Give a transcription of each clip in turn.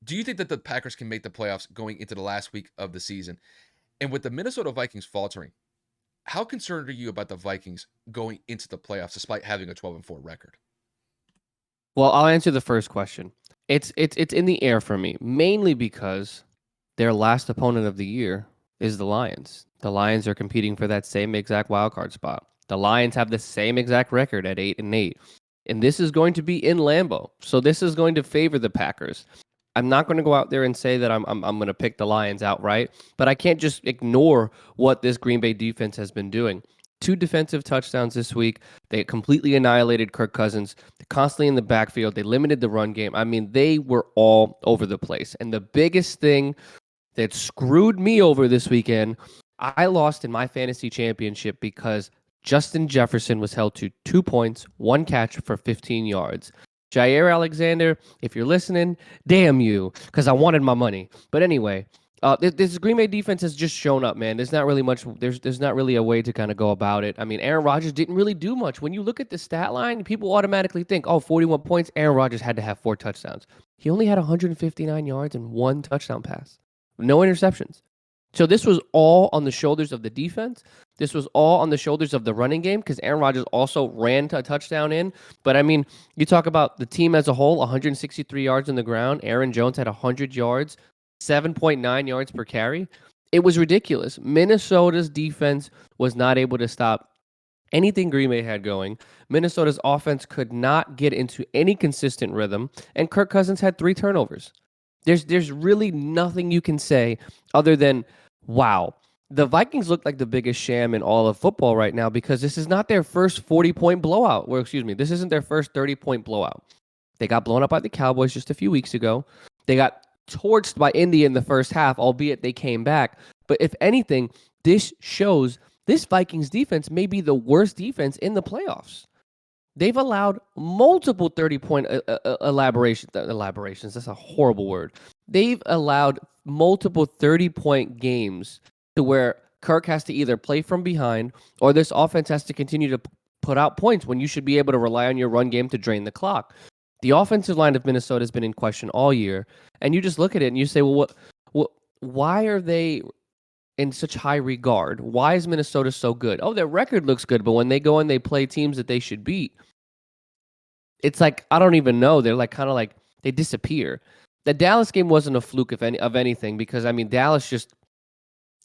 Do you think that the Packers can make the playoffs going into the last week of the season? And with the Minnesota Vikings faltering, how concerned are you about the Vikings going into the playoffs despite having a 12-4 record? Well, I'll answer the first question. It's in the air for me, mainly because their last opponent of the year is the Lions. The Lions are competing for that same exact wild card spot. The Lions have the same exact record at 8-8. And this is going to be in Lambeau. So this is going to favor the Packers. I'm not going to go out there and say that I'm going to pick the Lions outright, but I can't just ignore what this Green Bay defense has been doing. 2 defensive touchdowns this week. They completely annihilated Kirk Cousins. They're constantly in the backfield. They limited the run game. I mean, they were all over the place. And the biggest thing that screwed me over this weekend, I lost in my fantasy championship because Justin Jefferson was held to 2 points, 1 catch for 15 yards. Jair Alexander, if you're listening, damn you, because I wanted my money. But anyway, this Green Bay defense has just shown up, man. There's not really much. There's not really a way to kind of go about it. I mean, Aaron Rodgers didn't really do much. When you look at the stat line, people automatically think, oh, 41 points. Aaron Rodgers had to have 4 touchdowns. He only had 159 yards and 1 touchdown pass. No interceptions. So this was all on the shoulders of the defense. This was all on the shoulders of the running game because Aaron Rodgers also ran a touchdown in. But I mean, you talk about the team as a whole, 163 yards on the ground. Aaron Jones had 100 yards, 7.9 yards per carry. It was ridiculous. Minnesota's defense was not able to stop anything Green Bay had going. Minnesota's offense could not get into any consistent rhythm, and Kirk Cousins had 3 turnovers. There's really nothing you can say other than, wow, the Vikings look like the biggest sham in all of football right now because this is not their first 40-point blowout. Or excuse me, this isn't their first 30-point blowout. They got blown up by the Cowboys just a few weeks ago. They got torched by Indy in the first half, albeit they came back. But if anything, this shows this Vikings defense may be the worst defense in the playoffs. They've allowed multiple 30-point elaborations. That's a horrible word. They've allowed multiple 30-point games to where Kirk has to either play from behind or this offense has to continue to put out points when you should be able to rely on your run game to drain the clock. The offensive line of Minnesota has been in question all year, and you just look at it and you say, well, why are they in such high regard? Why is Minnesota so good? Oh, their record looks good, but when they go and they play teams that they should beat, it's like, I don't even know. They're like kind of like they disappear. The Dallas game wasn't a fluke of anything because I mean Dallas just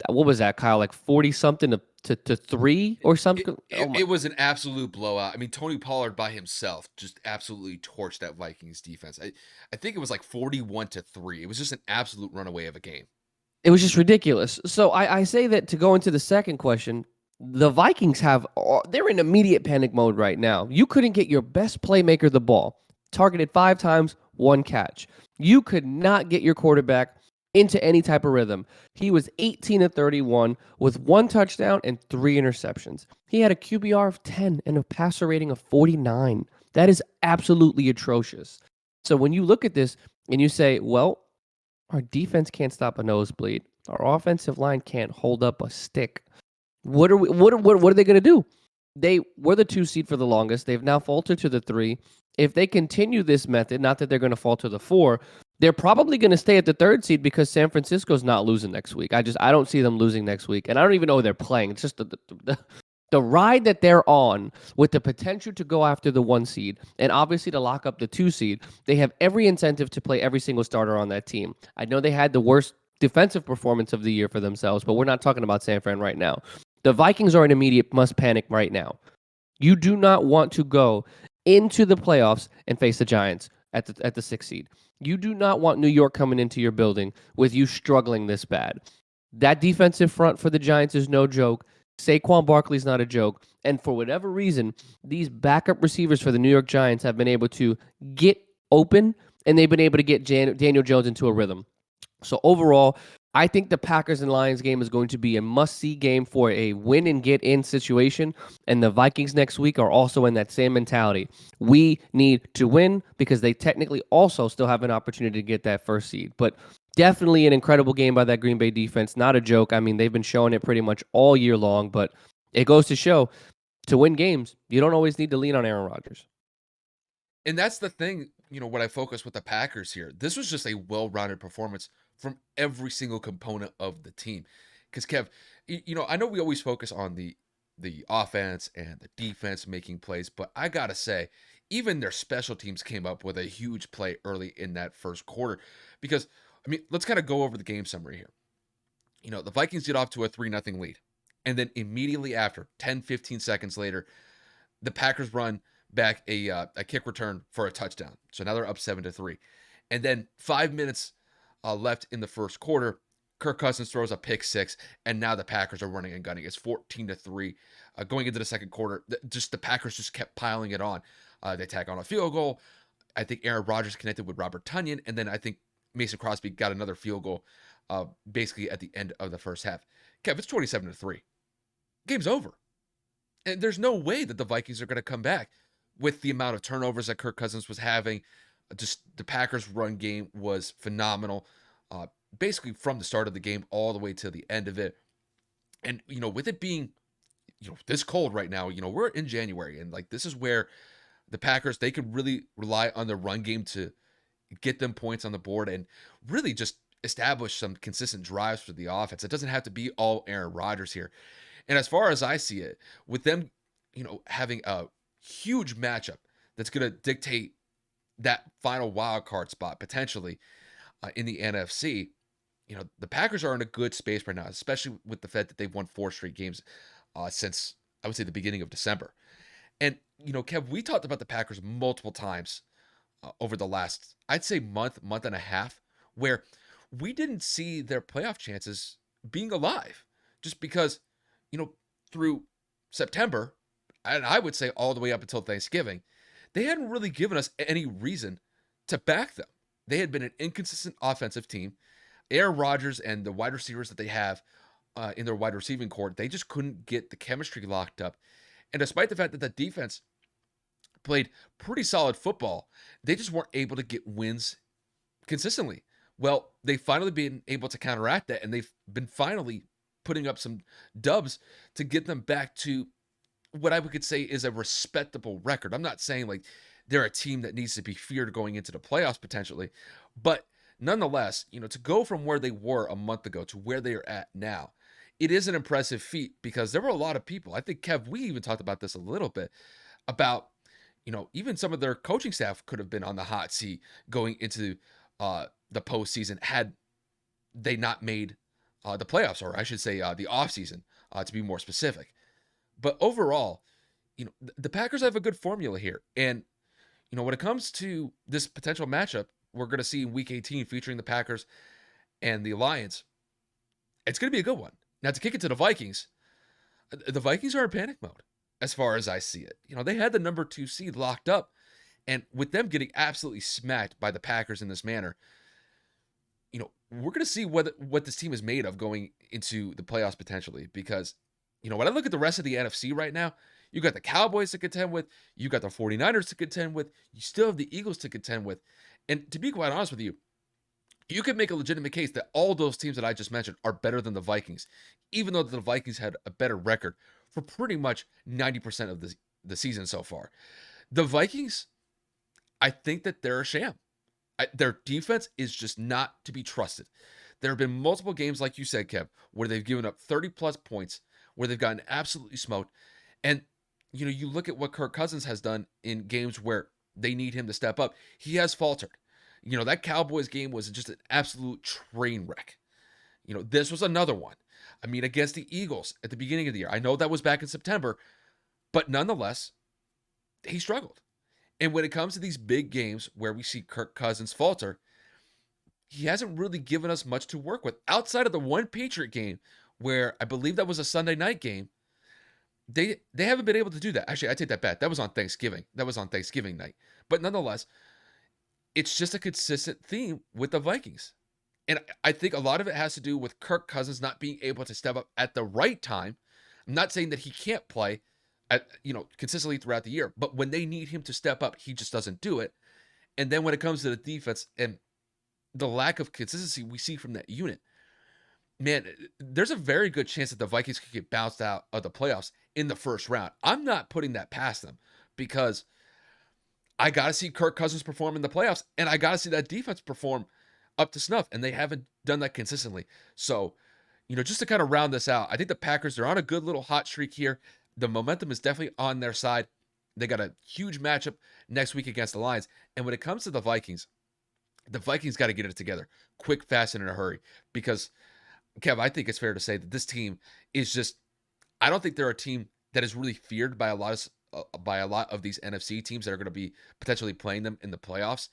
what was that, Kyle? Like 40 something to 3 or It, something. Oh it, my. it was an absolute blowout. I mean, Tony Pollard by himself just absolutely torched that Vikings defense. I think it was like 41-3. It was just an absolute runaway of a game. It was just ridiculous. So I say that to go into the second question, the Vikings they're in immediate panic mode right now. You couldn't get your best playmaker the ball. Targeted 5 times, 1 catch. You could not get your quarterback into any type of rhythm. He was 18-31 with 1 touchdown and 3 interceptions. He had a QBR of 10 and a passer rating of 49. That is absolutely atrocious. So when you look at this and you say, well, our defense can't stop a nosebleed. Our offensive line can't hold up a stick. What are they going to do? They were the 2 seed for the longest. They've now faltered to the 3. If they continue this method, not that they're going to fall to the 4, they're probably going to stay at the 3rd seed because San Francisco's not losing next week. I don't see them losing next week, and I don't even know who they're playing. It's just the ride that they're on with the potential to go after the 1 seed and obviously to lock up the 2 seed. They have every incentive to play every single starter on that team. I know they had the worst defensive performance of the year for themselves, but we're not talking about San Fran right now. The Vikings are an immediate must panic right now. You do not want to go into the playoffs and face the Giants at the 6th seed. You do not want New York coming into your building with you struggling this bad. That defensive front for the Giants is no joke. Saquon Barkley's not a joke. And for whatever reason, these backup receivers for the New York Giants have been able to get open, and they've been able to get Daniel Jones into a rhythm. So overall, I think the Packers and Lions game is going to be a must-see game for a win-and-get-in situation, and the Vikings next week are also in that same mentality. We need to win because they technically also still have an opportunity to get that 1st seed. But definitely an incredible game by that Green Bay defense. Not a joke. I mean, they've been showing it pretty much all year long, but it goes to show to win games, you don't always need to lean on Aaron Rodgers. And that's the thing, what I focus with the Packers here. This was just a well-rounded performance from every single component of the team. Because Kev, I know we always focus on the offense and the defense making plays, but I gotta say, even their special teams came up with a huge play early in that first quarter. Because let's kind of go over the game summary here. The Vikings get off to a 3-0 lead. And then immediately after, 10, 15 seconds later, the Packers run back a kick return for a touchdown. So now they're up 7-3. And then 5 minutes left in the first quarter, Kirk Cousins throws a pick six, and now the Packers are running and gunning. It's 14-3. Going into the second quarter, just the Packers just kept piling it on. They tack on a field goal. I think Aaron Rodgers connected with Robert Tunyon, and then I think Mason Crosby got another field goal basically at the end of the first half. Kev, it's 27-3. Game's over. And there's no way that the Vikings are going to come back with the amount of turnovers that Kirk Cousins was having. Just the Packers' run game was phenomenal, basically from the start of the game all the way to the end of it. And with it being this cold right now, we're in January, and like this is where the Packers they could really rely on the run game to get them points on the board and really just establish some consistent drives for the offense. It doesn't have to be all Aaron Rodgers here. And as far as I see it, with them, having a huge matchup that's going to dictate that final wild card spot potentially in the NFC, the Packers are in a good space right now, especially with the fact that they've won 4 straight games since I would say the beginning of December. And Kev, we talked about the Packers multiple times over the last, I'd say month and a half, where we didn't see their playoff chances being alive, just because through September, and I would say all the way up until Thanksgiving, they hadn't really given us any reason to back them. They had been an inconsistent offensive team. Aaron Rodgers and the wide receivers that they have in their wide receiving core, they just couldn't get the chemistry locked up. And despite the fact that the defense played pretty solid football, they just weren't able to get wins consistently. Well, they've finally been able to counteract that, and they've been finally putting up some dubs to get them back to what I could say is a respectable record. I'm not saying like they're a team that needs to be feared going into the playoffs potentially, but nonetheless, to go from where they were a month ago to where they are at now, it is an impressive feat because there were a lot of people. I think, Kev, we even talked about this a little bit about, even some of their coaching staff could have been on the hot seat going into the postseason had they not made the playoffs, or I should say the offseason, to be more specific. But overall, the Packers have a good formula here. And, when it comes to this potential matchup, we're going to see in week 18 featuring the Packers and the Lions, it's going to be a good one. Now, to kick it to the Vikings are in panic mode as far as I see it. They had the number 2 seed locked up. And with them getting absolutely smacked by the Packers in this manner, we're going to see what this team is made of going into the playoffs potentially. Because, when I look at the rest of the NFC right now, you got the Cowboys to contend with, you got the 49ers to contend with, you still have the Eagles to contend with. And to be quite honest with you, you could make a legitimate case that all those teams that I just mentioned are better than the Vikings, even though the Vikings had a better record for pretty much 90% of the season so far. The Vikings, I think that they're a sham. Their defense is just not to be trusted. There have been multiple games, like you said, Kev, where they've given up 30 plus points, where they've gotten absolutely smoked. And, you look at what Kirk Cousins has done in games where they need him to step up. He has faltered. That Cowboys game was just an absolute train wreck. This was another one. Against the Eagles at the beginning of the year. I know that was back in September, but nonetheless, he struggled. And when it comes to these big games where we see Kirk Cousins falter, he hasn't really given us much to work with outside of the one Patriot game where I believe that was a Sunday night game. They haven't been able to do that. Actually, I take that back. That was on Thanksgiving. That was on Thanksgiving night. But nonetheless, it's just a consistent theme with the Vikings. And I think a lot of it has to do with Kirk Cousins not being able to step up at the right time. I'm not saying that he can't play consistently throughout the year, but when they need him to step up, he just doesn't do it. And then when it comes to the defense and the lack of consistency we see from that unit, man, there's a very good chance that the Vikings could get bounced out of the playoffs in the first round. I'm not putting that past them because I got to see Kirk Cousins perform in the playoffs, and I got to see that defense perform up to snuff, and they haven't done that consistently. So, just to kind of round this out, I think the Packers, they're on a good little hot streak here. The momentum is definitely on their side. They got a huge matchup next week against the Lions. And when it comes to the Vikings got to get it together quick, fast, and in a hurry. Because, Kev, I think it's fair to say that this team is just, I don't think they're a team that is really feared by a lot of these NFC teams that are going to be potentially playing them in the playoffs.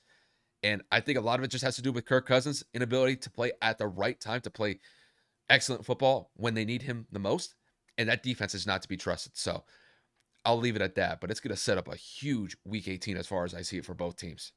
And I think a lot of it just has to do with Kirk Cousins' inability to play at the right time, to play excellent football when they need him the most. And that defense is not to be trusted. So I'll leave it at that. But it's going to set up a huge week 18 as far as I see it for both teams.